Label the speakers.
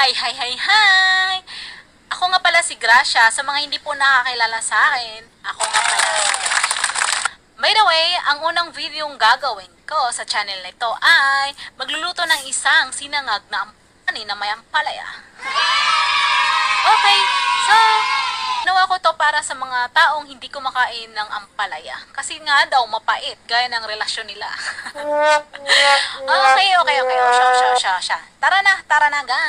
Speaker 1: Hi, hi, hi, hi! Ako nga pala si Gracia. Sa mga hindi po nakakilala sa akin, ako nga pala si Gracia. By the way, ang unang videong gagawin ko sa channel na ito ay magluluto ng isang sinangag na ampani na may ampalaya. Okay, so ginawa ko to para sa mga taong hindi kumakain ng ampalaya. Kasi nga daw mapait, gaya ng relasyon nila. Okay. O siya. Tara na guys.